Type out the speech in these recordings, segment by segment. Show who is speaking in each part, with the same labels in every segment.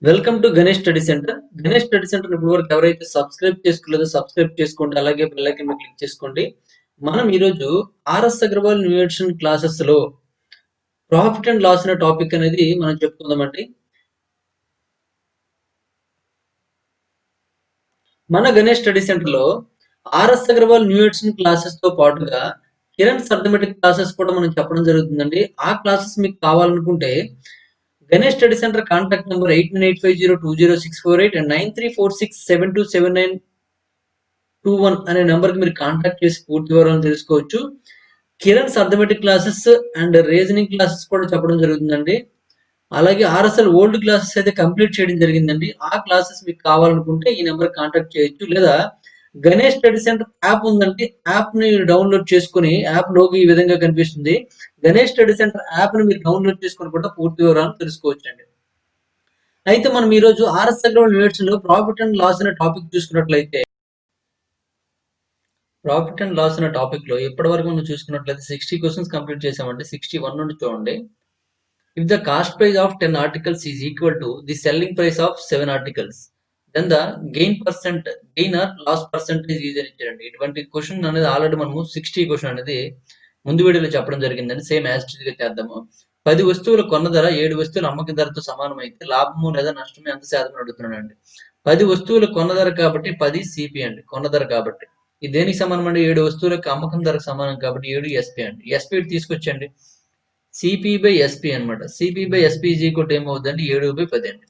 Speaker 1: Welcome to Ganesh study centre. Ganesh study centre ఇప్పుడు వరకు ఎవరైతే సబ్స్క్రైబ్ చేసుకోలేదో సబ్స్క్రైబ్ చేసుకోండి. అలాగే బెల్ ఐకాన్ మీద క్లిక్ చేసుకోండి. మనం ఈరోజు ఆర్ఎస్ అగర్వాల్ న్యూట్రిషన్ క్లాసెస్ లో ప్రాఫిట్ అండ్ లాస్ అనే టాపిక్ అనేది మనం చెప్పుకుందామండి. మన గణేష్ స్టడీ సెంటర్ లో ఆర్ఎస్ అగర్వాల్ న్యూట్రిషన్ క్లాసెస్ తో పాటుగా కిరణ్ అర్థమెటిక్ క్లాసెస్ కూడా మనం చెప్పడం జరుగుతుందండి. ఆ క్లాసెస్ మీకు కావాలనుకుంటే Ganesh study centre contact number 8985020648 and 9346727921 అనే నెంబర్ కి మీరు కాంటాక్ట్ చేసి పూర్తి వివరాలను తెలుసుకోవచ్చు. Kiran's arithmetic classes and reasoning classes కూడా చెప్పడం జరుగుతుందండి. అలాగే ఆర్ఎస్ఎల్ ఓల్డ్ క్లాసెస్ అయితే కంప్లీట్ చేయడం జరిగిందండి. ఆ క్లాసెస్ మీకు కావాలనుకుంటే ఈ నెంబర్ కాంటాక్ట్ చేయొచ్చు. లేదా గణేష్ స్టడీ సెంటర్ యాప్ ఉందండి. యాప్ ని డౌన్లోడ్ చేసుకుని, యాప్ లోకి ఈ విధంగా కనిపిస్తుంది. గణేష్ స్టడీ సెంటర్ యాప్ ని మీరు డౌన్లోడ్ చేసుకుని కూడా పూర్తి వివరాలను తెలుసుకోవచ్చు అండి. అయితే మనం ఈ రోజు ఆర్ఎస్ అగ్రవాల్ యూనిట్స్ లో ప్రాఫిట్ అండ్ లాస్ అనే టాపిక్ చూసుకున్నట్లయితే, ప్రాఫిట్ అండ్ లాస్ అనే టాపిక్ లో ఇప్పటి వరకు మనం చూసుకున్నట్లయితే 60 క్వశ్చన్స్ కంప్లీట్ చేసామండి. 61 నుండి చూడండి. If the cost price of 10 articles is equal to the selling price of 7 articles, then the gain or loss percentage is అని ఇచ్చారండి. ఇటువంటి క్వశ్చన్ అనేది ఆల్రెడీ మనము 60 క్వశ్చన్ అనేది ముందు వీడియోలో చెప్పడం జరిగిందండి. సేమ్ యాజ్ ఇట్ ఈజ్ గా చేద్దాము. 10 వస్తువుల కొన్న ధర 7 వస్తువుల అమ్మక ధరతో సమానం అయితే లాభము లేదా నష్టము ఎంత శాతం అడుగుతున్నానండి. 10 వస్తువుల కొన్న ధర కాబట్టి 10 సిపి అండి, కొన్న ధర కాబట్టి. ఇది దేనికి సమానం అండి? 7 వస్తువులకు అమ్మకం ధరకు సమానం కాబట్టి 7 ఎస్పీ అండి. ఎస్పీ తీసుకొచ్చండి. సిపి బై ఎస్పీ అనమాట. CP by SP is equal ఏమవుతుందండి? 7/10 అండి.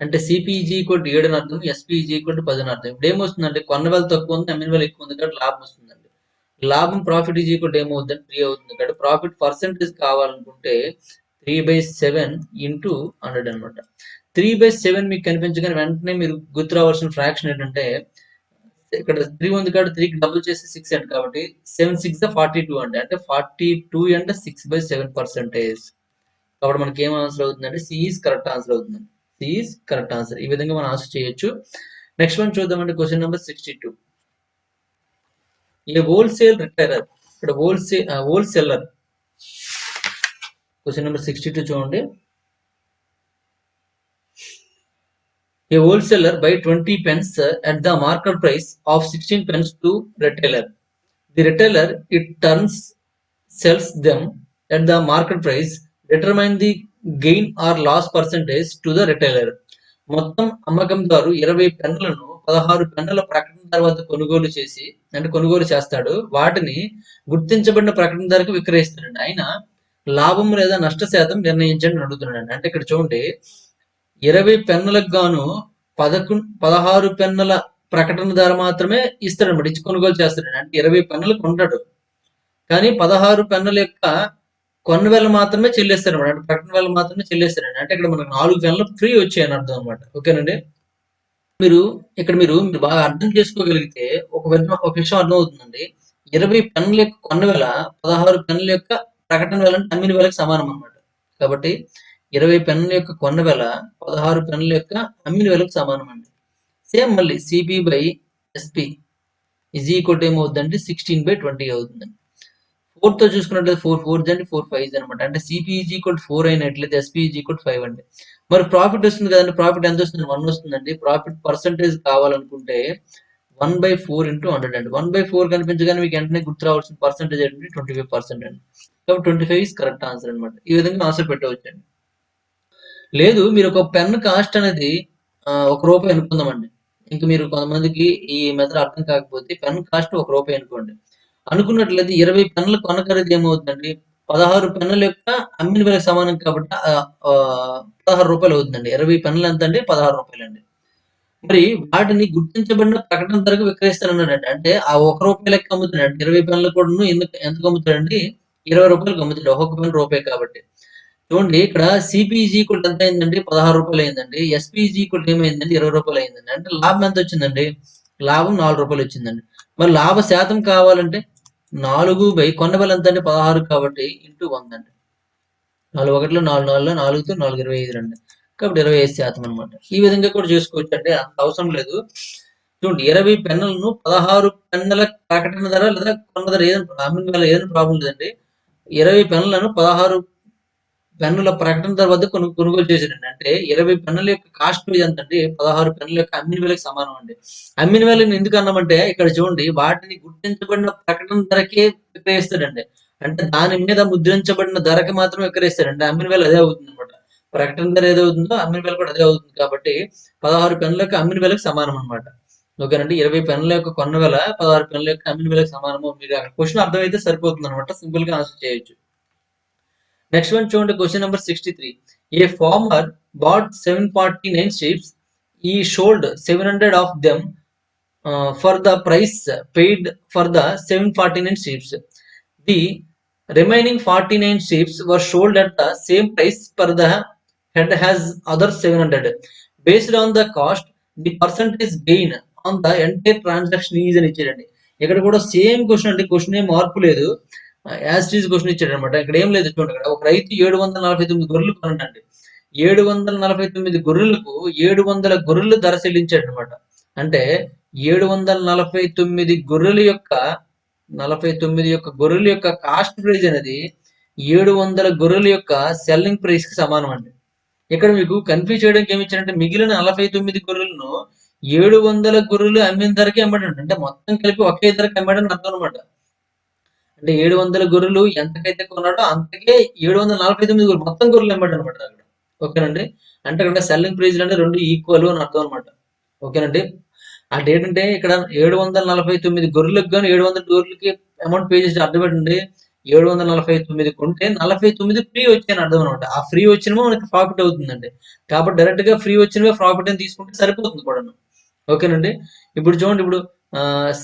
Speaker 1: అంటే సిపి ఈజ్ ఈక్వల్ 7 అని అర్థం, ఎస్పీ ఈజ్ ఈక్వల్ 10 అని అర్థం. ఇప్పుడు ఏమొస్తుందంటే కొన్న వేల తక్కువ ఉంది, అమ్మిన వేల ఎక్కువ ఉంది కాబట్టి లాభం వస్తుందండి. లాభం ప్రాఫిట్ ఈజ్ ఈక్వల్ ఏమవుతుందంటే 3 అవుతుంది. కాబట్టి ప్రాఫిట్ పర్సెంటేజ్ కావాలనుకుంటే 3/7 ఇంటూ 100 అనమాట. 3/7 మీకు కనిపించగానే వెంటనే మీరు గుర్తు రావాల్సిన ఫ్రాక్షన్ ఏంటంటే, ఇక్కడ 3 ఉంది కాబట్టి 3కి డబుల్ చేసి 6 అండి. కాబట్టి 7 6 42 అండి. అంటే 42 అంటే 6/7%. కాబట్టి మనకి ఏం ఆన్సర్ అవుతుందంటే సి ఈజ్ కరెక్ట్ ఆన్సర్ అవుతుందండి. C is correct answer. ఈ విధంగా మనం ఆన్సర్ చేయొచ్చు. నెక్స్ట్ వన్ చూద్దామంటే question number 62. A wholesale retailer, ఇక్కడ హోల్సేలర్. క్వశ్చన్ నెంబర్ 62 చూడండి. A wholesaler buy 20 pence at the market price of 16 pence to retailer. The retailer it turns sells them at the market price. Determine the gain or loss percentage to the retailer. మొత్తం అమ్మకందారు 20 పెన్నులను 16 పెన్నుల ప్రకటన తర్వాత కొనుగోలు చేస్తాడు. వాటిని గుర్తించబడిన ప్రకటన ధరకు విక్రయిస్తాడండి. ఆయన లాభం లేదా నష్ట శాతం నిర్ణయించండి అడుగుతున్నాడు. అంటే ఇక్కడ చూడండి, 20 పెన్నులకు గాను 16 పెన్నుల ప్రకటన ధర మాత్రమే ఇస్తాడనమాట. ఇచ్చి కొనుగోలు చేస్తాడు. అంటే 20 పెన్నులు కొంటాడు, కానీ 16 పెన్నుల యొక్క కొన్న వేల మాత్రమే చెల్లిస్తారనమాట. అంటే ప్రకటన వేల మాత్రమే చెల్లిస్తారండి. అంటే ఇక్కడ మనకు 4 పెన్నులు ఫ్రీ వచ్చాయని అర్థం అనమాట. ఓకేనండి. మీరు బాగా అర్థం చేసుకోగలిగితే ఒక విషయం అర్థం అవుతుందండి. 20 పెన్నుల యొక్క కొన్న వేల 16 పెన్నుల యొక్క ప్రకటన వేల అంటే అమ్మిన వేలకు సమానం అనమాట. కాబట్టి 20 పెన్నుల యొక్క కొన్న వేల 16 పెన్నుల యొక్క అమ్మిన వేలకు సమానం అండి. సేమ్ మళ్ళీ CP by SP is equal ఏమవుతుందంటే 16/20 అవుతుందండి. 4 తో చూసుకున్నట్లయితే 4 4 అండి, 4 5 అనమాట. అంటే సిపి ఈజ్ ఈక్వల్ 4 అయినట్లయితే ఎస్పి ఈజ్ ఈక్వల్ 5 అండి. మరి ప్రాఫిట్ వస్తుంది కదండి. ప్రాఫిట్ ఎంత వస్తుంది? 1 వస్తుందండి. ప్రాఫిట్ పర్సెంటేజ్ కావాలనుకుంటే 1/4 ఇంటూ 100 అండి. 1/4 కనిపించగానే మీకు వెంటనే గుర్తు రావాల్సిన పర్సెంటేజ్ ఏంటంటే 25% అండి. కాబట్టి 25 ఇస్ కరెక్ట్ ఆన్సర్ అనమాట. ఈ విధంగా ఆన్సర్ పెట్టవచ్చు అండి. లేదు, మీరు ఒక పెన్ కాస్ట్ అనేది ₹1 అనుకుందామండి. ఇంక మీరు కొంతమందికి ఈ మెథడ్ అర్థం కాకపోతే పెన్ కాస్ట్ ₹1 అనుకోండి. అనుకున్నట్లయితే 20 పెన్నుల కొన్న ఖరీదు ఏమవుతుందండి? 16 పెన్నుల యొక్క అమ్మిన వేలకు సమానం కాబట్టి ₹16 అవుతుందండి. 20 పెన్నులు ఎంత అండి? ₹16 అండి. మరి వాటిని గుర్తించబడిన ప్రకటన ధరకు విక్రయిస్తానన్నాడండి. అంటే ఆ ₹1 లెక్క అమ్ముతున్నాడు. 20 పెన్నులు కూడాను ఎంతకు అమ్ముతాడండి? ₹20కి అమ్ముతాడు. ఒక్కొక్క పెన్ రూపాయి కాబట్టి. చూడండి, ఇక్కడ సిపి ఈజ్ ఈక్వల్ ఎంత అయిందండి? ₹16 అయిందండి. ఎస్పి ఈజ్ ఈక్వల్ ఏమైందండి? ₹20 అయిందండి. అంటే లాభం ఎంత వచ్చిందండి? లాభం ₹4 వచ్చిందండి. మరి లాభ శాతం కావాలంటే 4 కొన్న వేల ఎంత అండి? 16 కాబట్టి ఇంటూ 100 అండి. 4 1 4 4 4తో 4 25 అండి. కాబట్టి 25% అనమాట. ఈ విధంగా కూడా చేసుకోవచ్చు అండి. అంత అవసరం లేదు. చూడండి, 20 పెన్నులను 16 పెన్నుల ప్రకటన ధర లేదా కొన్న ధర ఏదైనా అమ్మిన వేల ఏదైనా ప్రాబ్లం లేదండి. 20 పెన్నులను 16 పెన్నుల ప్రకటన ధర వద్ద కొనుగోలు చేశాడండి. అంటే 20 పెన్నుల యొక్క కాస్ట్ ప్రైస్ ఎంతంటే 16 పెన్నుల యొక్క అమ్మిన వేలకు సమానం అండి. అమ్మిన వేలని ఎందుకు అన్నామంటే ఇక్కడ చూడండి వాటిని గుర్తించబడిన ప్రకటన ధరకే విక్రయిస్తాడండి. అంటే దాని మీద ముద్రించబడిన ధరకి మాత్రం విక్రయిస్తాడండి. అమ్మిన వేల అదే అవుతుందన్నమాట. ప్రకటన ధర ఏదవుతుందో అమ్మిన వేల కూడా అదే అవుతుంది కాబట్టి 16 పెన్నుల యొక్క అమ్మిన వేలకు సమానం అన్నమాట. ఓకేనండి. 20 పెన్నుల యొక్క కొన్న వేల 16 పెన్నుల యొక్క అమ్మిన వేలకు సమానము. మీకు అక్కడ క్వెషన్ అర్థమైతే సరిపోతుందన్నమాట. సింపుల్‌గా ఆన్సర్ చేయొచ్చు. నెక్స్ట్ వన్ చూడండి question number 63. A farmer bought 749 sheep. He sold 700 of them for the price paid for the 749 sheep. The remaining 49 sheep were sold at the same price per the head as other 700. Based on the cost, the percentage gain on the entire transaction is అని ఇచ్చాడండి. ఇక్కడ కూడా same question అంటే question ఏం మార్పు లేదు. As tease question ఇచ్చాడు అనమాట. ఇక్కడ ఏం లేదు చూడండి. ఇక్కడ ఒక రైతు 749 గొర్రెలు కొనండి. 749 గొర్రెలకు 700 గొర్రెలు ధర చెల్లించాడు అనమాట. అంటే 749 గొర్రెల యొక్క 49 యొక్క గొర్రెల యొక్క కాస్ట్ ప్రైస్ అనేది 700 గొర్రెల యొక్క సెల్లింగ్ ప్రైస్ కి సమానం అండి. ఇక్కడ మీకు కన్ఫ్యూజ్ చేయడానికి ఏమి ఇచ్చారంటే మిగిలిన 49 గొర్రెలను 700 గొర్రెలు అమ్మిన ధరకే అమ్మాడండి. అంటే మొత్తం కలిపి ఒకే ధరకి అమ్మాడని అర్థం అనమాట. అంటే 700 గొర్రెలు ఎంతకైతే కొన్నాడో అంతకే 749 గొర్రెలు మొత్తం గొర్రెలు అమ్మాడనమాట అక్కడ. ఓకేనండి. అంటే అక్కడ సెల్లింగ్ ప్రైస్ అంటే 2 ఈక్వల్ అని అర్థం అనమాట. ఓకేనండి. అంటే ఏంటంటే ఇక్కడ 749 గొర్రెలకు గాను 700 గొర్రెలకి అమౌంట్ పే చేసి అర్థం ఏంటండి 749 కొంటే 49 ఫ్రీ వచ్చాయని అర్థం అనమాట. ఆ ఫ్రీ వచ్చినమో మనకి ప్రాఫిట్ అవుతుందండి. కాబట్టి డైరెక్ట్ గా ఫ్రీ వచ్చినవే ప్రాఫిట్ అని తీసుకుంటే సరిపోతుంది కూడాను. ఓకేనండి. ఇప్పుడు చూడండి ఇప్పుడు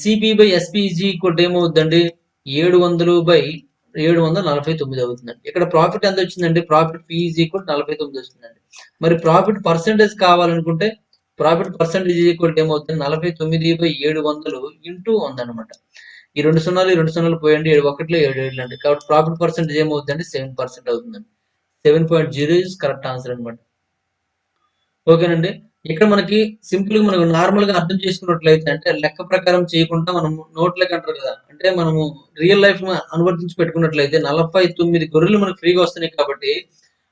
Speaker 1: CP by SP is equal ఏమవుతుందండి 700 బై 749 అవుతుందండి. ఇక్కడ ప్రాఫిట్ ఎంత వచ్చిందండి ప్రాఫిట్ పి ఈజ్ ఈక్వల్ 49 వస్తుందండి. మరి ప్రాఫిట్ పర్సెంటేజ్ కావాలనుకుంటే ప్రాఫిట్ పర్సెంటేజ్ ఈక్వల్ ఏమవుతుంది 49 బై 700 ఇంటూ 100 అనమాట. ఈ 2 సున్నాలు ఈ 2 సున్నాలు పోయండి 7 ఒకటిలో 7 ఏళ్ళు అండి. కాబట్టి ప్రాఫిట్ పర్సెంటేజ్ ఏమవుతుందండి 7% అవుతుందండి. 7.0 ఇస్ కరెక్ట్ ఆన్సర్ అనమాట. ఓకేనండి. ఇక్కడ మనకి సింపుల్ గా మనం నార్మల్ గా అర్థం చేసుకున్నట్లయితే అంటే లెక్క ప్రకారం చేయకుండా మనం నోట్ లెక్క అంటారు కదా. అంటే మనము రియల్ లైఫ్ అనువర్తించి పెట్టుకున్నట్లయితే 49 గొర్రెలు మనకు ఫ్రీగా వస్తున్నాయి కాబట్టి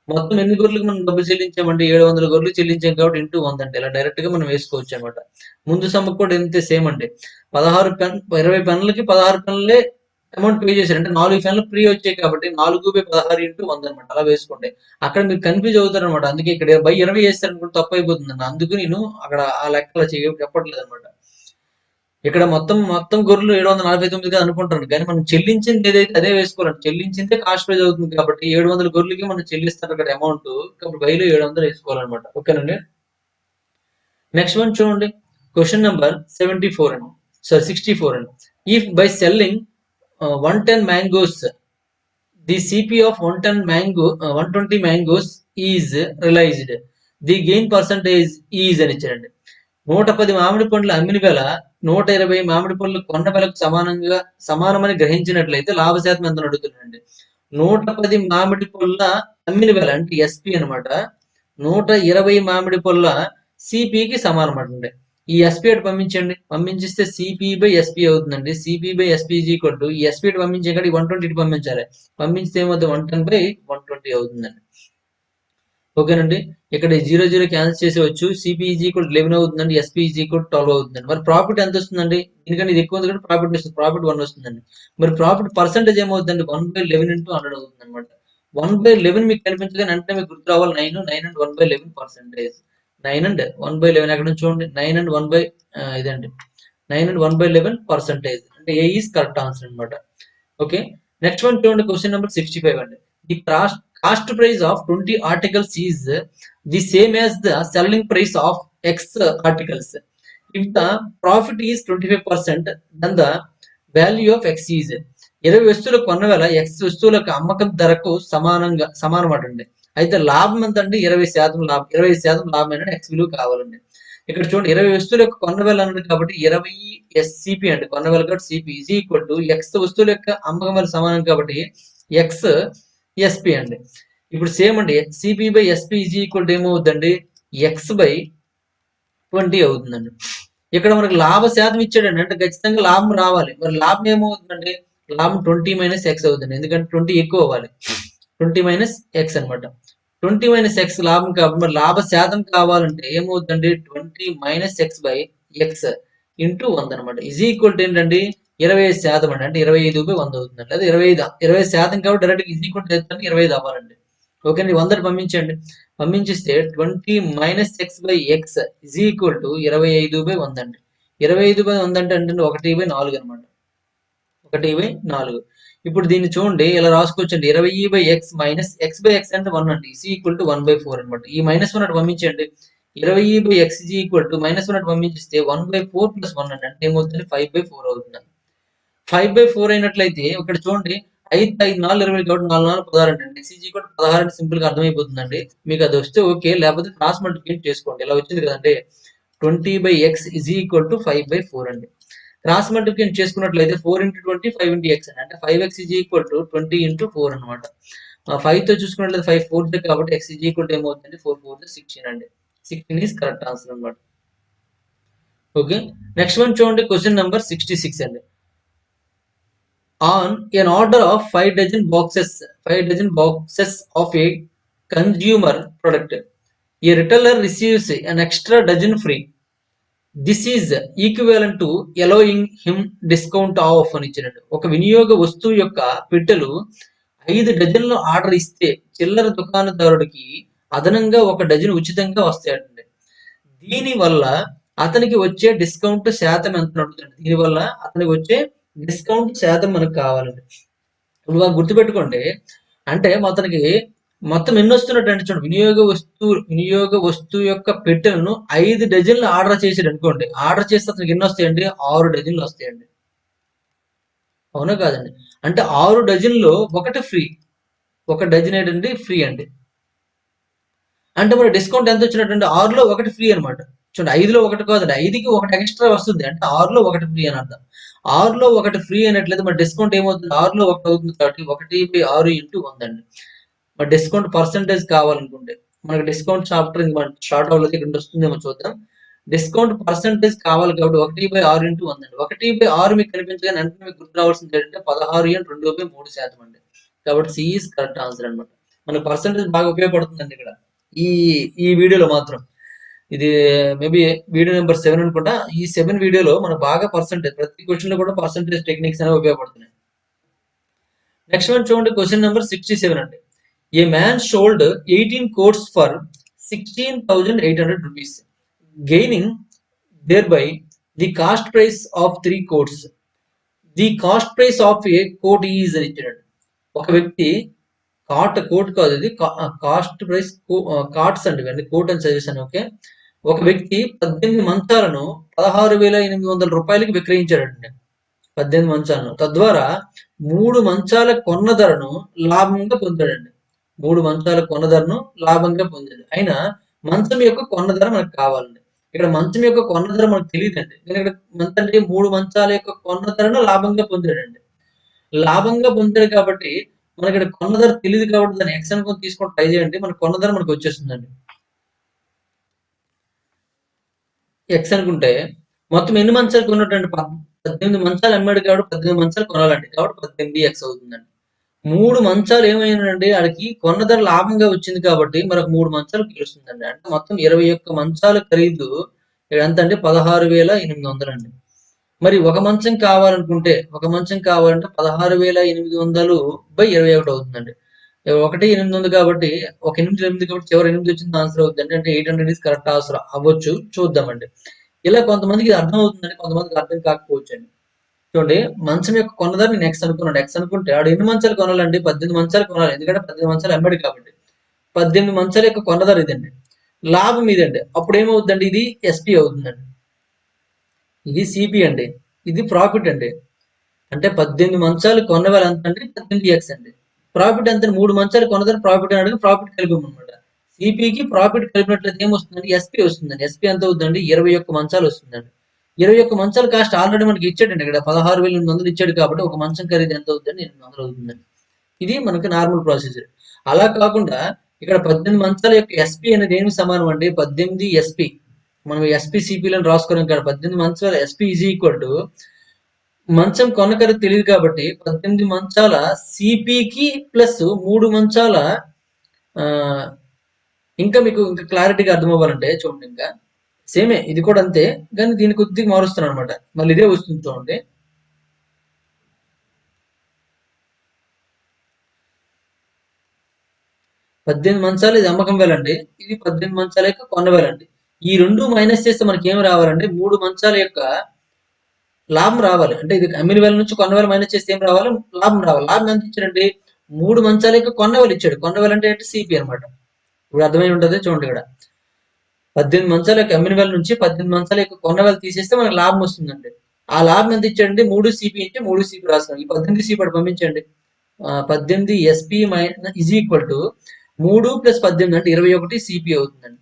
Speaker 1: మొత్తం ఎన్ని గొర్రెలకు మనం డబ్బు చెల్లించామండి 700 గొర్రెలు చెల్లించాం కాబట్టి ఇంటూ 100 అంటే ఇలా డైరెక్ట్ గా మనం వేసుకోవచ్చు అనమాట. ముందు సమ్మకు కూడా ఇంతే సేమ్ అండి. 20 పెన్నులకి 16 పెన్నులే అమౌంట్ పే చేశారు. అంటే 4 పెన్నులు ఫ్రీ వచ్చాయి కాబట్టి 4/16 ఇంటూ 100 అనమాట. అలా వేసుకోండి. అక్కడ మీరు కన్ఫ్యూజ్ అవుతారనమాట. అందుకే ఇక్కడ బై 20 చేస్తారనుకుంటే తప్పు అయిపోతుందండి. అందుకు నేను అక్కడ ఆ లెక్కలు చెప్పట్లేదు అనమాట. ఇక్కడ మొత్తం గొర్రెలు 749 అనుకుంటారు కానీ మనం చెల్లించింది ఏదైతే అదే వేసుకోవాలండి. చెల్లించిందే కాస్ట్ ప్రైస్ అవుతుంది కాబట్టి 700 గొర్రెలకి మనం చెల్లిస్తారు అక్కడ అమౌంట్. కాబట్టి బైలో 700 వేసుకోవాలన్నమాట. ఓకేనండి. నెక్స్ట్ వన్ చూడండి క్వశ్చన్ నెంబర్ 74 అండి. సారీ 64 అండి. If by selling 110 mangoes the CP of 120 mangoes is realized. The gain percentage is అని ఇచ్చారండి. 110 మామిడి పండ్లు అమ్మిన వేళ 120 మామిడి పండ్లు కొన్న వేలకు సమానమని గ్రహించినట్లయితే లాభ శాతం ఎంత అడుగుతున్నాడండి. 110 మామిడి పళ్ళ అమ్మిన వేళ అంటే ఎస్పి అనమాట 120 మామిడి పళ్ళ సిపికి సమానం అండి. ఈ ఎస్పీ అటు పంపించిస్తే సిపి బై ఎస్పీ అవుతుందండి. CP by SP equal to ఈ ఎస్పీ అటు పంపించే కాడ 120 పంపించాలి. పంపించితే ఏమవుతుంది 110 బై 120 అవుతుందండి. ఓకేనండి. ఇక్కడ 0 క్యాన్సిల్ చేసేవచ్చు. సిపి ఈజ్ ఈక్వల్ 11 అవుతుందండి. ఎస్పీ ఈజ్ ఈక్వల్ 12 అవుతుందండి. మరి ప్రాఫిట్ ఎంత వస్తుందండి దీనికంటే ఇది ఎక్కువ ఉంది కాబట్టి ప్రాఫిట్ వస్తుంది. ప్రాఫిట్ 1 వస్తుందండి. మరి ప్రాఫిట్ పర్సెంటేజ్ ఏమవుతుందండి 1/11 ఇంటూ 100 అవుతుంది అనమాట. 1/11 మీకు కనిపించగానే అంటే మీకు గుర్తు రావాలి 9 అండ్ 1/11 పర్సెంటేజ్ 9 అండ్ 1/11 ఎక్కడ చూడండి 9 అండ్ 1 బై ఇదండి 9 అండ్ 1/11 పర్సెంటేజ్ అంటే ఏ ఈస్ కరెక్ట్ ఆన్సర్ అనమాట. ఓకే. నెక్స్ట్ వన్ చూడండి క్వశ్చన్ నెంబర్ 65 అండి. The cost price of 20 articles is the same as the selling price of X articles. If the profit is 25% then the value of X is 20 వస్తువులు కొన్న వేళ X వస్తువులకు అమ్మకం ధరకు సమానమాట అండి. అయితే లాభం ఎంత అండి 20% లాభం 25% లాభం అంటే ఎక్స్ విలువ కావాలండి. ఇక్కడ చూడండి 20 వస్తువుల యొక్క కొన్న వేల అన్నది కాబట్టి 20 ఎస్సిపి అండి కొన్న వేల కాబట్టి CP is equal to X వస్తువుల యొక్క అమ్మకం వేల సమానం కాబట్టి ఎక్స్ ఎస్పి అండి. ఇప్పుడు సేమ్ అండి CP by SP is equal to ఏమవుతుందండి ఎక్స్ బై 20 అవుతుందండి. ఇక్కడ మనకు లాభ శాతం ఇచ్చాడండి అంటే ఖచ్చితంగా లాభం రావాలి. మరి లాభం ఏమవుతుందండి లాభం 20 మైనస్ ఎక్స్ అవుతుంది. ఎందుకంటే 20 ఎక్కువ అవ్వాలి. 20 మైనస్ ఎక్స్ అనమాట. 20 మైనస్ ఎక్స్ లాభం కాబట్టి మరి లాభ శాతం కావాలంటే ఏమవుతుందండి 20 minus X by X into 100 అనమాట. ఈజ్ ఈక్వల్ టు ఏంటండి 25% అండి. అంటే 25/100 అవుతుందండి. లేదా 25% కాబట్టి డైరెక్ట్ ఈజ్ ఈక్వల్ టు 25 అవ్వాలండి. ఓకే అండి 100 పంపించండి. పంపించిస్తే 20 minus X by X is equal to 25/100 అండి. 25/100 అంటే 1/4 అనమాట. 1/4. ఇప్పుడు దీన్ని చూడండి ఇలా రాసుకోవచ్చండి 20/x minus X by X అంటే 1 అండి ఈజ్ ఈక్వల్ టు 1/4 అనమాట. ఈ -1 అటు పంపించండి. 20/x ఈజ్ ఈక్వల్ టు -1 అటు పంపించిస్తే 1/4 ప్లస్ 1 అండి. అంటే ఏమవుతుంది 5/4 అవుతుంది. 5/4 అయినట్లయితే ఇక్కడ చూడండి 5 5 4 20 కాబట్టి 4 4 16 అండి. x ఈజ్ ఈక్వల్ టు 16 అంటే సింపుల్ గా అర్థమైపోతుందండి. మీకు అది వస్తే ఓకే లేకపోతే క్రాస్ మల్టిప్లికేషన్ చేసుకోండి. ఇలా వచ్చింది కదండి 20/x ఈజ్ ఈక్వల్ టు 5/4 అండి. క్రాస్ మల్టిప్లికేషన్ చేసుకున్నట్లయితే 4 into 20 5 into x అంటే 5x is equal to 20 into 4 అనమాట. 5 తో చూసుకున్నట్లయితే 5 4 కాబట్టి x ఈజ్ ఈక్వల్ టు ఏమవుతుంది 4 4 16 అండి. 16 ఈజ్ కరెక్ట్ ఆన్సర్ అనమాట. ఓకే నెక్స్ట్ వన్ చూడండి క్వశ్చన్ నెంబర్ 66 అండి. On an order of 5 dozen boxes of a consumer product, a retailer receives an extra dozen free. This is equivalent to allowing him discount of అని ఇచ్చినట్టు. ఒక వినియోగ వస్తువు యొక్క పెట్టెలు 5 డజన్లు ఆర్డర్ ఇస్తే చిల్లర దుకాణదారుడికి అదనంగా 1 డజన్ ఉచితంగా వస్తాయండి. దీనివల్ల అతనికి వచ్చే డిస్కౌంట్ శాతం ఎంత అడుగుతుంది. దీనివల్ల అతనికి వచ్చే డిస్కౌంట్ శాతం మనకు కావాలండి. ఇప్పుడు గుర్తుపెట్టుకోండి అంటే అతనికి మొత్తం ఎన్ని వస్తున్నట్టు చూడండి వినియోగ వస్తువు యొక్క పెట్టెలను 5 డజన్లు ఆర్డర్ చేసాడు అనుకోండి. ఆర్డర్ చేస్తే అతనికి ఎన్ని వస్తాయండి 6 డజన్లు వస్తాయండి. అవునా కాదండి. అంటే 6 డజన్లో 1 ఫ్రీ. 1 డజన్ ఏంటండి ఫ్రీ అండి. అంటే మరి డిస్కౌంట్ ఎంత వచ్చినట్టు 6లో 1 ఫ్రీ అనమాట. చూడండి 5లో 1 కాదండి 5కి 1 ఎక్స్ట్రా వస్తుంది. అంటే 6లో 1 ఫ్రీ అని అర్థం. 6లో 1 ఫ్రీ అయినట్లయితే మరి డిస్కౌంట్ ఏమవుతుంది 6లో 1 అవుతుంది కాబట్టి 1/6 ఇంటూ 100 అండి. మరి డిస్కౌంట్ పర్సంటేజ్ కావాలనుకుంటే మనకి డిస్కౌంట్ చాప్టర్ స్టార్ట్ అవ్వలేదు ఇక్కడ వస్తుందేమో చూద్దాం. డిస్కౌంట్ పర్సంటేజ్ కావాలి కాబట్టి 1/6 ఇంటూ 100 అండి. 1/6 మీకు కనిపించగానే వెంటనే మీకు గుర్తు రావాల్సింది ఏంటంటే 16/2/3% అండి. కాబట్టి సి ఈస్ కరెక్ట్ ఆన్సర్ అనమాట. మనకు పర్సంటేజ్ బాగా ఉపయోగపడుతుందండి ఇక్కడ ఈ ఈ వీడియోలో మాత్రం. ఇది మేబీ వీడియో నెంబర్ 7 అనుకుంటా. ఈ 7 వీడియోలో మనకు బాగా పర్సంటేజ్ ప్రతి క్వశ్చన్ లో కూడా పర్సంటేజ్ టెక్నిక్స్ అనేవి ఉపయోగపడుతున్నాయి. నెక్స్ట్ వన్ చూడండి క్వశ్చన్ నెంబర్ 67 అండి. ఏ man sold 18 coats for 16,800 rupees, gaining thereby the cost price of 3 coats. The cost price of a coat is అని ఇచ్చాడు. ఒక వ్యక్తి కోట్ కాదు ఇది కాస్ట్ ప్రైస్ కార్ట్స్ అండి ఇవన్నీ కోట్ అని చదివేశాను. ఓకే ఒక వ్యక్తి 18 మంచాలను 16,800 రూపాయలకి విక్రయించాడండి. 18 మంచాలను తద్వారా 3 మంచాల కొన్న ధరను లాభంగా పొందాడండి. 3 మంచాల కొన్న ధరను లాభంగా పొందాడు. అయినా మంచం యొక్క కొన్న ధర మనకు కావాలండి. ఇక్కడ మంచం యొక్క కొన్న ధర మనకు తెలియదండి. ఇక్కడ అంటే 3 మంచాల యొక్క కొన్న ధరను లాభంగా పొందాడండి. లాభంగా పొందాడు కాబట్టి మనకి ఇక్కడ కొన్న ధర తెలియదు కాబట్టి దాన్ని ఎక్స్ అనుకుని తీసుకొని ట్రై చేయండి. మన కొన్న ధర మనకు వచ్చేస్తుందండి. ఎక్స్ అనుకుంటే మొత్తం ఎన్ని మంచాలు కొన్నట్టండి 18 మంచాలు అమ్మాడు కాబట్టి 18 మంచాలు కొనాలండి. కాబట్టి 18x అవుతుందండి. 3 మంచాలు ఏమైనాయండి ఆడికి కొన్న ధర లాభంగా వచ్చింది కాబట్టి మరొక 3 మంచాలు గెలుస్తుందండి. అంటే మొత్తం 21 మంచాల ఖరీదు ఎంత అంటే 16,800 అండి. మరి ఒక మంచం కావాలంటే 16,800 బై 21 అవుతుందండి. 1,800 కాబట్టి 1,800 కాబట్టి చివరి 8 వచ్చింది ఆన్సర్ అవుతుంది. అంటే 800 ఇస్ కరెక్ట్ ఆన్సర్ అవ్వచ్చు. చూద్దామండి. ఇలా కొంతమందికి ఇది అర్థం అవుతుందండి, కొంతమందికి అర్థం కాకపోవచ్చు అండి. చూడండి మంచం యొక్క కొన్న ధర నేను ఎక్స్ అనుకున్నాను. ఎక్స్ అనుకుంటే ఆడు ఎన్ని మంచాలు కొనాలండి 18 మంచాలు కొనాలి. ఎందుకంటే 18 మంచాలు అమ్మాడు కాబట్టి 18 మంచాల యొక్క కొన్న ధర ఇదండి. లాభం ఇదండి. అప్పుడు ఏమవుతుందండి ఇది ఎస్పీ అవుతుందండి. ఇది సిపి అండి. ఇది ప్రాఫిట్ అండి. అంటే 18 మంచాలు కొన్న వేల ఎంత అండి 18x అండి. ప్రాఫిట్ ఎంత 3 మంచాలు కొన్న ధర ప్రాఫిట్ అని ప్రాఫిట్ కలిపామన్నమాట. సిపికి ప్రాఫిట్ కలిపినట్లయితే ఏమొస్తుందండి ఎస్పీ వస్తుందండి. ఎస్పీ ఎంత అవుతుందండి 21 మంచాలు వస్తుందండి. 21 మంచాల కాస్ట్ ఆల్రెడీ మనకి ఇచ్చాడండి. ఇక్కడ 16,800 ఇచ్చాడు కాబట్టి ఒక మంచం ఖరీదు ఎంత అవుతుందండి 800 అవుతుందండి. ఇది మనకి నార్మల్ ప్రొసీజర్. అలా కాకుండా ఇక్కడ 18 మంచాల యొక్క ఎస్పీ అనేది ఏమి సమానం అండి 18 ఎస్పీ. మనం ఎస్పీ సిపిలను రాసుకున్నాం ఇక్కడ 18 మంచాల ఎస్పీ ఈజ్ ఈక్వల్ టు మంచం కొన్న ఖరీదు తెలియదు కాబట్టి 18 మంచాల సిపికి ప్లస్ 3 మంచాల ఇంకా మీకు ఇంకా క్లారిటీగా అర్థం అవ్వాలంటే చూడండి, ఇంకా సేమే ఇది కూడా అంతే, కానీ దీన్ని కొద్దిగా మారుస్తున్నాను అనమాట. మళ్ళీ ఇదే వస్తుంది చూడండి. 18 మంచాలు ఇది అమ్మకం వేలండి, ఇది 18 మంచాల యొక్క కొన్న వేలండి. ఈ రెండు మైనస్ చేస్తే మనకి ఏమి రావాలంటే 3 మంచాల యొక్క లాభం రావాలి. అంటే ఇది అమ్మిన వేల నుంచి కొన్న వేల మైనస్ చేస్తే ఏం రావాలి? లాభం రావాలి. లాభం ఎంత ఇచ్చాడండి? 3 మంచాల యొక్క కొన్న వేలు ఇచ్చాడు. కొన్న వేలు అంటే ఏంటి? సిపి అనమాట. ఇప్పుడు అర్థమై ఉంటుంది చూడండి. ఇక్కడ 18 మంచాల యొక్క అమ్మిన వేల నుంచి 18 మంచాల యొక్క కొన్న వేలు తీసేస్తే మనకు లాభం వస్తుందండి. ఆ లాభం ఎంత ఇచ్చాడండి? 3 సిపి ఇచ్చి 3 సిపి రాస్తాం. ఈ 18 సిపి అటు పంపించండి. 18 SP is equal to 3 plus 18 అంటే 21 సిపి అవుతుందండి.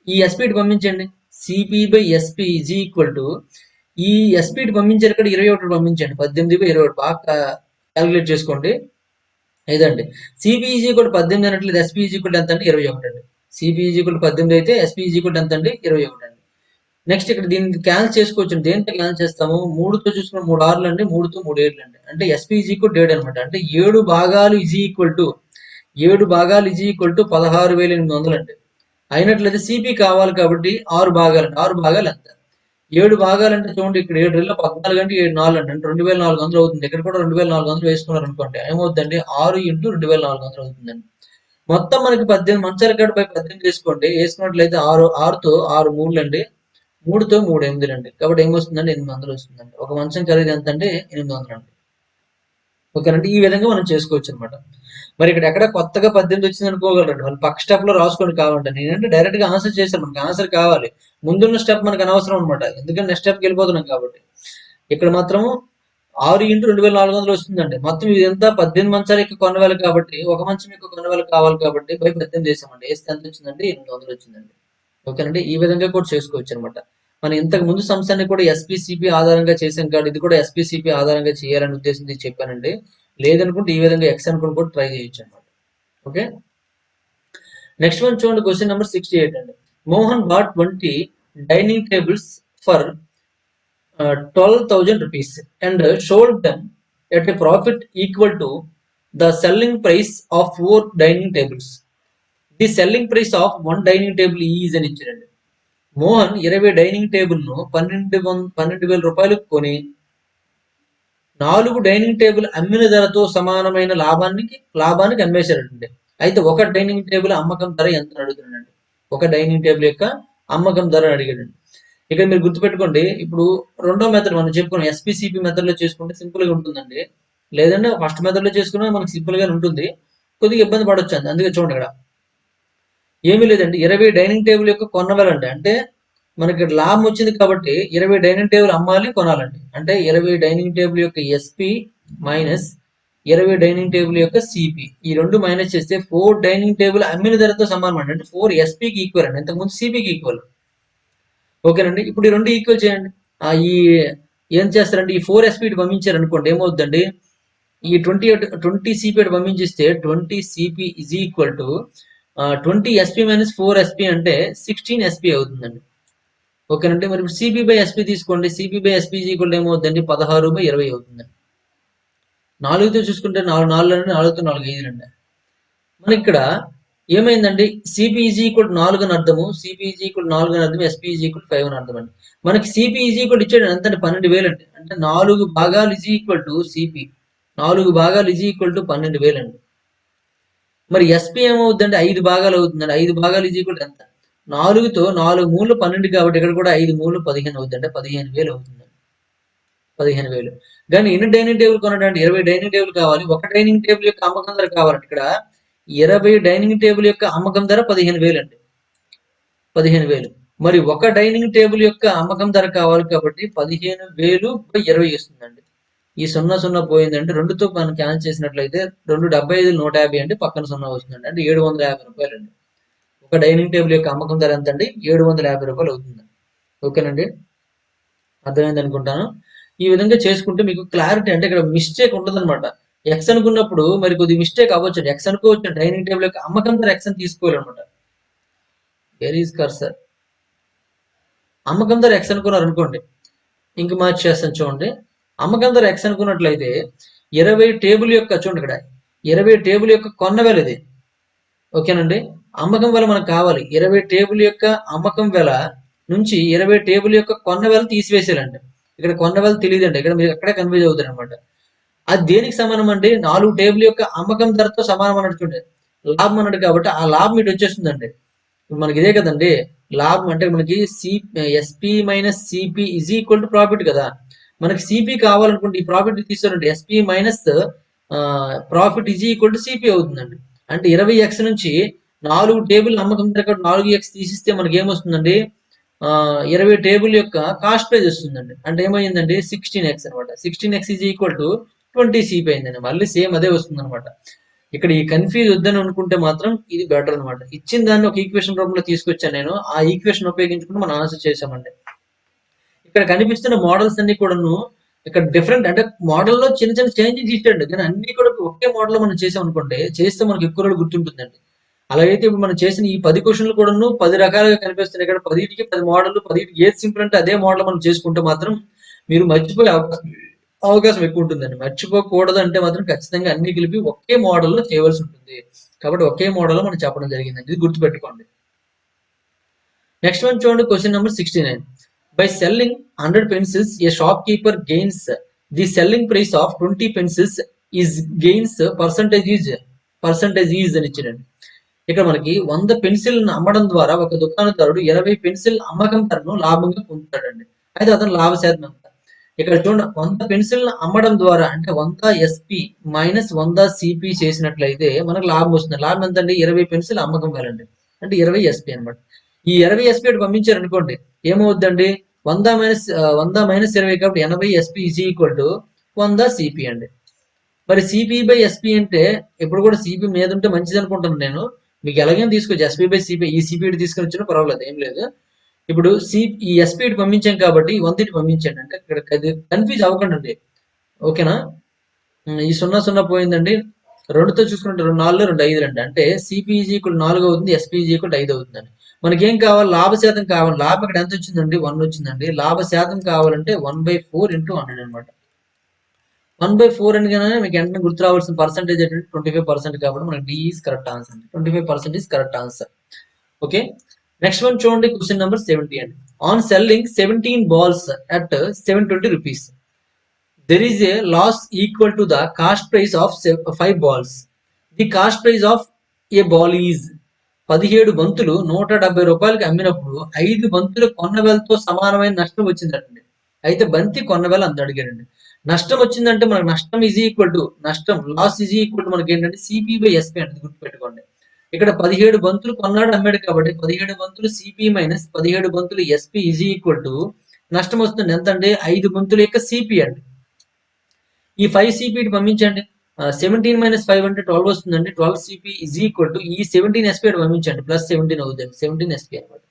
Speaker 1: ఈ ఎస్పీ ఇటు పంపించండి. CP by SP is equal to ఈ ఎస్పీ ఇటు పంపించారు, ఇక్కడ 21 పంపించండి. 18 బై 21 బాగా క్యాలిక్యులేట్ చేసుకోండి. ఇదండి సిపి ఈజ్ ఈక్వల్ 18 అనట్లేదు, ఎస్పీ ఈజ్ ఈక్వల్ ఎంత అంటే 21 అండి. సిపి ఈజ్ ఈక్వల్ 18 అయితే ఎస్పీ ఈజ్ ఈక్వల్ ఎంత అండి? 21 అండి. నెక్స్ట్ ఇక్కడ దీన్ని క్యాన్సిల్ చేసుకోవచ్చు. దేంతో క్యాన్సిల్ చేస్తాము? 3తో చూసుకున్న 3 6లు అండి, 3తో 3 7లు అండి. అంటే ఎస్పీ ఈజ్ ఈక్వల్ 7 అనమాట. అంటే 7 భాగాలు ఈజ్ ఈక్వల్ టు 7 భాగాలు ఈజ్ ఈక్వల్ టు 16,800 అండి. అయినట్లయితే సిపి కావాలి కాబట్టి 6 భాగాలు అండి. 6 భాగాలు ఎంత? 7 భాగాలు అంటే చూడండి, ఇక్కడ 7 రెళ్ళ 14 అంటే 7 4 అంటే 2,400 అవుతుంది. ఇక్కడ కూడా 2,400 వేసుకున్నారు అనుకోండి, ఏమవుతుందండి? 6 ఇంటూ 2,400 అవుతుందండి. మొత్తం మనకి 18 మంచాల కాడ పై 18 వేసుకోండి. వేసుకున్నట్లయితే 6తో 6 మూడులు అండి, 3తో 3 8 అండి. కాబట్టి ఏమొస్తుందండి? 800 వస్తుందండి. ఒక మంచం ఖరీదు ఎంత అండి? 800 అండి. ఓకేనండి. ఈ విధంగా మనం చేసుకోవచ్చు అనమాట. మరి ఇక్కడ ఎక్కడ కొత్తగా 18 వచ్చింది అనుకోగలరండి. వాళ్ళు పక్క స్టెప్ లో రాసుకొని కావాలంటే, నేనంటే డైరెక్ట్ గా ఆన్సర్ చేశాను. మనకి ఆన్సర్ కావాలి, ముందున్న స్టెప్ మనకు అనవసరం అనమాట. ఎందుకంటే నెక్స్ట్ స్టెప్కి వెళ్ళిపోతున్నాం కాబట్టి. ఇక్కడ మాత్రం 6 ఇంటూ 2,400 వస్తుందండి. మొత్తం ఇదంతా 18 మంచాలకి కొనవేలు కాబట్టి, ఒక మంచం యొక్క కొనవేలు కావాలి కాబట్టి బై 18 వేసామండి. వేస్తే ఎంత వచ్చిందండి? 800 వచ్చిందండి. ఓకేనండి. ఈ విధంగా కూడా చేసుకోవచ్చు అనమాట. మనం ఇంతకు ముందు సంస్థని కూడా ఎస్పీసీపీ ఆధారంగా చేసాం కాబట్టి ఇది కూడా ఎస్పీసీపీ ఆధారంగా చేయాలనే ఉద్దేశంతో చెప్పానండి. లేదనుకుంటే ఈ విధంగా ఎక్స్ అనుకుని కూడా ట్రై చేయొచ్చు అనమాట. ఓకే. నెక్స్ట్ వన్ చూడండి, క్వశ్చన్ నెంబర్ 68 అండి. Mohan bought 20 dining tables for 12,000 rupees and sold them at a profit equal to the selling price of 4 dining tables. The selling price of one dining table is అని ఇచ్చారండి. Mohan 20 dining table ను 12,000 రూపాయలకు కొని 4 dining table అమ్మిన ధరతో సమానమైన లాభానికి అమ్మేశారండి. అయితే ఒక డైనింగ్ టేబుల్ అమ్మకం ధర ఎంత అడుగుతున్నాడండి? ఒక డైనింగ్ టేబుల్ యొక్క అమ్మకం ధర అడిగాడండి. ఇక్కడ మీరు గుర్తుపెట్టుకోండి, ఇప్పుడు రెండో మెథడ్ మనం చెప్పుకున్నాం, ఎస్పీసీపీ మెథడ్ లో చేసుకుంటే సింపుల్ గా ఉంటుందండి. లేదంటే ఫస్ట్ మెథడ్ లో చేసుకున్నా మనకి సింపుల్ గా ఉంటుంది, కొద్దిగా ఇబ్బంది పడవచ్చు అండి. అందుకే చూడండి, ఇక్కడ ఏమీ లేదండి, 20 డైనింగ్ టేబుల్ యొక్క కొనవలండి. అంటే మనకి లాభం వచ్చింది కాబట్టి 20 డైనింగ్ టేబుల్ అమ్మాలి, కొనాలండి. అంటే 20 డైనింగ్ టేబుల్ యొక్క ఎస్పి మైనస్ 20 డైనింగ్ టేబుల్ యొక్క సిపి, ఈ రెండు మైనస్ చేస్తే 4 డైనింగ్ టేబుల్ అమ్మిన ధరతో సమానం అండి. అంటే 4 ఎస్పికి ఈక్వల్ అండి, ఇంతకుముందు సిపికి ఈక్వల్. ఓకేనండి. ఇప్పుడు ఈ రెండు ఈక్వల్ చేయండి. ఈ ఏం చేస్తారంటే ఈ 4 ఎస్పీ పంపించారు అనుకోండి, ఏమవుతుందండి? ఈ 20 సిపి పంపించిస్తే 20 CP is equal to 20 SP minus 4 SP అంటే 16 ఎస్పీ అవుతుందండి. ఓకేనండి. మరి ఇప్పుడు సిపి బై ఎస్పీ తీసుకోండి. సిపి బై ఎస్పీ ఈక్వల్ ఏమవుతుందండి? 16/20 అవుతుందండి. 4తో చూసుకుంటే 4 4 అండి, 4తో 4 5 అండి. మన ఇక్కడ ఏమైందండి? సిపి ఈజ్ ఈక్వల్ 4 అని అర్థము, సిపి ఈజ్ ఈక్వల్ 4 అని అర్థం, ఎస్పీ ఈజ్ ఈక్వల్ 5 అని అర్థం అండి. మనకి సిపి ఈజ్ ఈక్వల్ ఇచ్చాడు ఎంత అండి? 12,000 అండి. అంటే 4 భాగాలు ఈజ్ ఈక్వల్ టు సిపి, 4 భాగాలు ఈజ్ ఈక్వల్ టు 12,000 అండి. మరి ఎస్పీ ఏమవుతుందంటే 5 భాగాలు అవుతుందండి. 5 భాగాలు ఈజ్ ఈక్వల్ ఎంత? 4తో 4 మూలు 12 కాబట్టి ఇక్కడ కూడా 5 మూలు 15 అవుతుంది. అంటే 15,000 అవుతుంది. 15,000. కానీ ఎన్ని డైనింగ్ టేబుల్ కొనడానికి? 20 డైనింగ్ టేబుల్ కావాలి. ఒక డైనింగ్ టేబుల్ యొక్క అమ్మకం ధర కావాలంటే ఇక్కడ 20 డైనింగ్ టేబుల్ యొక్క అమ్మకం ధర 15,000 అండి. 15,000. మరి ఒక డైనింగ్ టేబుల్ యొక్క అమ్మకం ధర కావాలి కాబట్టి 15,000/20 వస్తుందండి. ఈ 0 పోయిందంటే 2తో మనం క్యాన్సిల్ చేసినట్లయితే 2 75 150 అండి, పక్కన 0 వస్తుందండి. అంటే 750 రూపాయలు అండి. ఒక డైనింగ్ టేబుల్ యొక్క అమ్మకం ధర ఎంత అండి? 750 రూపాయలు అవుతుంది. ఓకేనండి. అర్థమైంది అనుకుంటాను. ఈ విధంగా చేసుకుంటే మీకు క్లారిటీ, అంటే ఇక్కడ మిస్టేక్ ఉండదన్నమాట. ఎక్స్ అనుకున్నప్పుడు మరి కొద్ది మిస్టేక్ అవ్వచ్చు. ఎక్స్ అనుకోవచ్చు, డైనింగ్ టేబుల్ యొక్క అమ్మకం ధర ఎక్స్ అని తీసుకోవాలన్నమాట. Where is cursor? అమ్మకం ధర ఎక్స్ అనుకున్నారు అనుకోండి, ఇంక మార్చేస్తాను చూడండి. అమ్మకం ధర ఎక్స్ అనుకున్నట్లయితే 20 టేబుల్ యొక్క చూడండి ఇక్కడ 20 టేబుల్ యొక్క కొన్న వెల ఇది. ఓకేనండి. అమ్మకం వెల మనకు కావాలి. 20 టేబుల్ యొక్క అమ్మకం వెల నుంచి 20 టేబుల్ యొక్క కొన్న వెల తీసివేసేయాలండి. ఇక్కడ కొన్న వెల తెలియదండి. ఇక్కడ మీరు అక్కడే కన్ఫ్యూజ్ అవుతారు అనమాట. అది దేనికి సమానం అండి? 4 టేబుల్ యొక్క అమ్మకం ధరతో సమానం అన్నట్టు చూడండి. లాభం అన్నాడు కాబట్టి ఆ లాభం ఇటు వచ్చేస్తుందండి. ఇప్పుడు మనకి ఇదే కదండి లాభం అంటే మనకి SP minus CP is equal to profit కదా. మనకి సిపి కావాలనుకుంటే ఈ ప్రాఫిట్ తీసుకోండి SP minus profit is equal to CP అవుతుందండి. అంటే 20x నుంచి 4 టేబుల్ అమ్మకం ధర 4x తీసిస్తే మనకి ఏమొస్తుందండి? 20 టేబుల్ యొక్క కాస్ట్ ప్రైస్ వస్తుందండి. అంటే ఏమైందండి 16x అనమాట. 16x is equal to 20 CP అయిందండి. మళ్ళీ సేమ్ అదే వస్తుంది అనమాట. ఇక్కడ ఈ కన్ఫ్యూజ్ వద్దని అనుకుంటే మాత్రం ఇది బెటర్ అనమాట. ఇచ్చిన దాన్ని ఒక ఈక్వేషన్ రూపంలో తీసుకొచ్చాను నేను. ఆ ఈక్వేషన్ ఉపయోగించుకుని మనం ఆన్సర్ చేసామండి. ఇక్కడ కనిపిస్తున్న మోడల్స్ అన్ని కూడాను ఇక్కడ డిఫరెంట్ అంటే మోడల్లో చిన్న చిన్న చేంజెస్ ఇచ్చాడు కానీ అన్ని కూడా ఒకే మోడల్ మనం చేసాం అనుకుంటే చేస్తే మనకి ఎక్కువ రోజులు గుర్తుంటుందండి. అలాగైతే ఇప్పుడు మనం చేసిన ఈ 10 క్వశ్చన్లు కూడాను 10 రకాలుగా కనిపిస్తున్నాయి. ఇక్కడ 10కి 10 మోడల్ 10కి ఏది సింపుల్ అంటే అదే మోడల్ మనం చేసుకుంటే మాత్రం మీరు మర్చిపోయే అవకాశం ఎక్కువ ఉంటుందండి. మర్చిపోకూడదు అంటే మాత్రం ఖచ్చితంగా అన్ని కలిపి ఒకే మోడల్లో చేయవలసి ఉంటుంది. కాబట్టి ఒకే మోడల్లో మనం చెప్పడం జరిగిందండి. ఇది గుర్తుపెట్టుకోండి. నెక్స్ట్ వన్ చూడండి question number 69. By selling 100 pencils, a shopkeeper gains the selling price of 20 pencils is gains percentage is అని ఇచ్చాడండి. ఇక్కడ మనకి 100 పెన్సిల్ అమ్మడం ద్వారా ఒక దుకాణదారుడు 20 పెన్సిల్ అమ్మకం ధరను లాభంగా పొందుతాడండి. అయితే అతను లాభ శాతం ఎంత? ఇక్కడ చూడండి 100 పెన్సిల్ అమ్మడం ద్వారా అంటే 100 ఎస్పి మైనస్ 100 సిపి చేసినట్లయితే మనకు లాభం వస్తుంది. లాభం ఎంత అండి? 20 పెన్సిల్ అమ్మకం వెళ్ళండి అంటే 20 ఎస్పి అనమాట. ఈ 20 ఎస్పీ అటు పంపించారు అనుకోండి ఏమవుద్దండి 100 మైనస్ 20 కాబట్టి 80 SP is equal to 100 CP అండి. మరి సిపి బై ఎస్పీ అంటే ఎప్పుడు కూడా సిపి మీద ఉంటే మంచిది అనుకుంటాను నేను. మీకు ఎలాగైనా తీసుకోవచ్చు ఎస్పీ బై సిపి ఈ సిపి ఇటు తీసుకొని వచ్చినా పర్వాలేదు ఏం లేదు. ఇప్పుడు ఈ ఎస్పీ ఇటు పంపించాం కాబట్టి 100 ఇటు పంపించండి అంటే ఇక్కడ కన్ఫ్యూజ్ అవ్వకండి అండి. ఓకేనా? ఈ 0 పోయిందండి. 2తో చూసుకుంటే 2 4 2 5 అండి. అంటే సిపి ఈజ్ ఈక్వల్ 4 అవుతుంది ఎస్పీ ఈజ్ ఈక్వల్ 5 అవుతుందండి. మనకేం కావాలి? లాభ శాతం కావాలి. లాభం ఇక్కడ ఎంత వచ్చిందండి? 1 వచ్చిందండి. లాభ శాతం కావాలంటే 1/4 ఇంటూ 100 అనమాట. 1/4 అనగానే మీకు వెంటనే గుర్తు రావాల్సిన పర్సెంటేజ్ ఏంటంటే 25% కాబట్టి మనకి D is correct answer. 25% is correct answer. Okay. Next one చూడండి క్వశ్చన్ నెంబర్ 70 అండి. On selling 17 balls at 720 rupees. There is a loss equal to the cost price of 5 balls. The cost price of a ball is 17 బంతులు 170 రూపాయలకి అమ్మినప్పుడు 5 బంతులు కొన్నవేలతో సమానమైన నష్టం వచ్చిందండి. అయితే బంతి కొన్నవేల అంత అడిగారండి. నష్టం వచ్చిందంటే మనకు నష్టం ఈజ్ ఈక్వల్ టు నష్టం లాస్ ఈజ్ ఈక్వల్ టు మనకి ఏంటంటే సిపి బై ఎస్పీ అంటే గుర్తుపెట్టుకోండి. ఇక్కడ 17 బంతులు కొన్నాడు అమ్మాడు కాబట్టి 17 బంతులు సిపి మైనస్ 17 బంతులు ఎస్పీ ఈజ్ ఈక్వల్ టు నష్టం వస్తుంది ఎంత అంటే 5 బంతుల యొక్క సిపి అండి. ఈ 5 సిపి ఇటు పంపించండి. 17 మైనస్ 5 అంటే 12 వస్తుందండి. 12 సిపి ఈజ్ ఈక్వల్ టు ఈ 17 ఎస్పీ ఇటు పంపించండి ప్లస్ 17 అవుతుంది 17 ఎస్పీ అనమాట.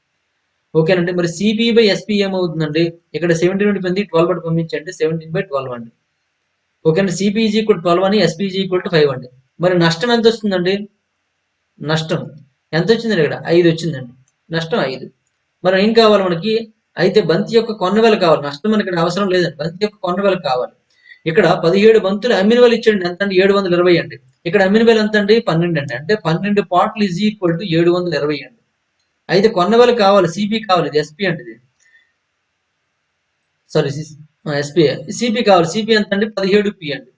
Speaker 1: ఓకేనండి. మరి సిపి బై ఎస్పీ ఏమవుతుందండి? ఇక్కడ 17 నుండి పొంది 12 అటు పంపించండి 17/12 అండి. ఓకేనండి. సిపి ఈజ్ ఈక్వల్ 12 అని ఎస్పీ ఈజ్ ఈక్వల్ టు 5 అండి. మరి నష్టం ఎంత వస్తుందండి? నష్టం ఎంత వచ్చిందండి? ఇక్కడ 5 వచ్చిందండి. నష్టం 5. మరి ఏం కావాలి మనకి? అయితే బంతి యొక్క కొన్నవేల కావాలి. నష్టం మనకి ఇక్కడ అవసరం లేదండి. బంతి యొక్క కొన్నవేల కావాలి. ఇక్కడ 17 బంతులు అమ్మిన వేలు ఇచ్చాడు ఎంత అండి? 720 అండి. ఇక్కడ అమ్మిన వేలు ఎంత అండి? 12 అండి. అంటే 12 పాటలు ఈజ్ ఈక్వల్ టు 720 అండి. అయితే కొన్నవేలు కావాలి సిపి కావాలి ఇది ఎస్పీ అండి ఇది సారీ ఎస్పీ సిపి కావాలి. సిపి ఎంత అండి? 17 పి అండి.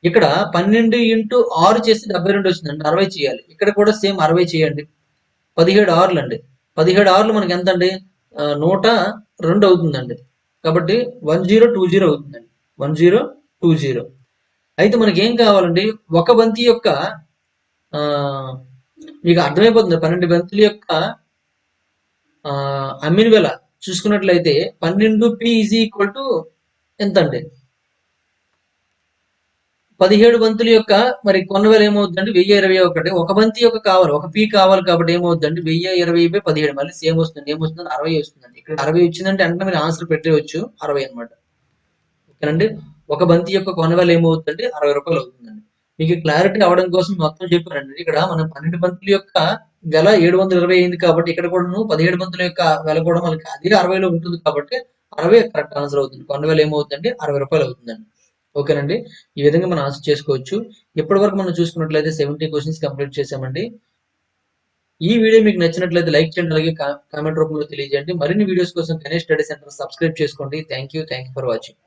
Speaker 1: ఇక్కడ 12 ఇంటూ 6 చేసి 72 వచ్చిందండి. 60 చేయాలి. ఇక్కడ కూడా సేమ్ 60 చేయండి. 17 ఆరులు అండి. 17 ఆరులు మనకి ఎంత అండి? 102 అవుతుందండి. కాబట్టి 1020 అవుతుందండి. 1020. అయితే మనకి ఏం కావాలండి? ఒక బంతి యొక్క మీకు అర్థమైపోతుంది 12 బంతుల యొక్క అమ్మిన వేల చూసుకున్నట్లయితే 12 పి ఈజ్ ఈక్వల్ టు ఎంత అండి? 17 బంతుల యొక్క మరి కొన్నవేల ఏమవుతుందండి? 1021. ఒక బంతి యొక్క కావాలి ఒక పీ కావాలి కాబట్టి ఏమవుతుందండి? 1020/17 మళ్ళీ సేమ్ వస్తుంది. ఏమొస్తుంది? 60 వస్తుందండి. ఇక్కడ 60 వచ్చిందంటే అంటే మీరు ఆన్సర్ పెట్టేయచ్చు 60 అనమాట. ఓకేనండి. ఒక బంతి యొక్క కొనవేల ఏమవుతుందంటే 60 రూపాయలు అవుతుందండి. మీకు క్లారిటీ అవడం కోసం మొత్తం చెప్పానండి. ఇక్కడ మనం 12 బంతుల యొక్క వెల 720 అయింది కాబట్టి ఇక్కడ కూడాను 17 బంతుల యొక్క వెల కూడా మనకి అదే 60లో ఉంటుంది కాబట్టి 60 కరెక్ట్ ఆన్సర్ అవుతుంది. కొనవేల ఏమవుతుందంటే 60 రూపాయలు అవుతుందండి. ఓకేనండి. ఈ విధంగా మనం ఆన్సర్ చేసుకోవచ్చు. ఇప్పటివరకు మనం చూసుకున్నట్లయితే 70 క్వెషన్స్ కంప్లీట్ చేశామండి. ఈ వీడియో మీకు నచ్చినట్లయితే లైక్ చేయండి. అలాగే కామెంట్ రూపంలో తెలియజేయండి. మరిన్ని వీడియోస్ కోసం గణేష్ స్టడీ సెంటర్ సబ్స్క్రైబ్ చేసుకోండి. Thank you for watching.